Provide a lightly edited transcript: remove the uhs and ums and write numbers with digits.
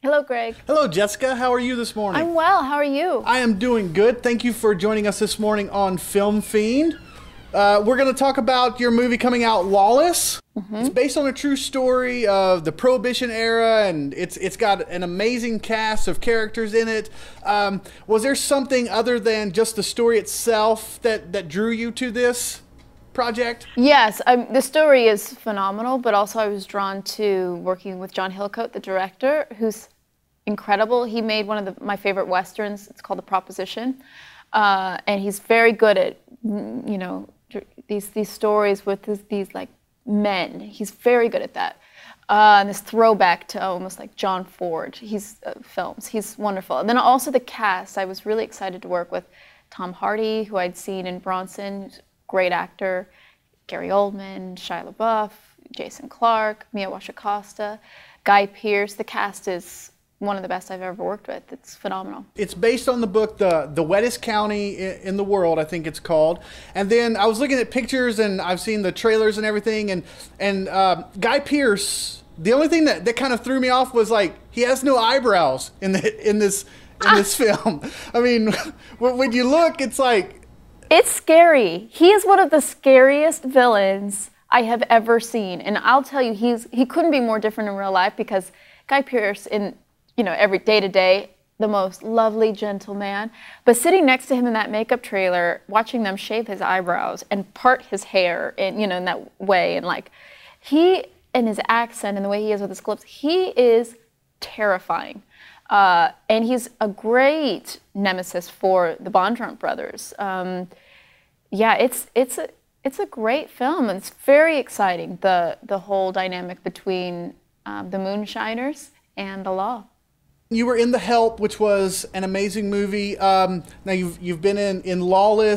Hello, Greg. Hello, Jessica. How are you this morning? I'm well. How are you? I am doing good. Thank you for joining us this morning on Film Fiend. We're going to talk about your movie coming out, Lawless. It's based on a true story of the Prohibition era, and it's got an amazing cast of characters in it. Was there something other than just the story itself that drew you to this project? Yes, the story is phenomenal, but also I was drawn to working with John Hillcoat, the director, who's incredible. He made one of my favorite westerns. It's called The Proposition, and he's very good at these stories with these like men. He's very good at that. And this throwback to almost like John Ford. He's films. He's wonderful. And then also the cast. I was really excited to work with Tom Hardy, who I'd seen in Bronson, great actor, Gary Oldman, Shia LaBeouf, Jason Clarke, Mia Wasikowska, Guy Pearce. The cast is one of the best I've ever worked with. It's phenomenal. It's based on the book, The Wettest County in the World, I think it's called. And then I was looking at pictures, and I've seen the trailers and everything, and Guy Pearce, the only thing that kind of threw me off was like, he has no eyebrows in this film. I mean, when you look, it's like... It's scary. He is one of the scariest villains I have ever seen. And I'll tell you, he couldn't be more different in real life, because Guy Pearce in every day-to-day, the most lovely, gentle man. But sitting next to him in that makeup trailer, watching them shave his eyebrows and part his hair in that way, and like, he and his accent and the way he is with his lips, he is terrifying. And he's a great nemesis for the Bondurant brothers. Yeah, it's a great film, and it's very exciting, the whole dynamic between the Moonshiners and the law. You were in The Help, which was an amazing movie. Now you've been in Lawless.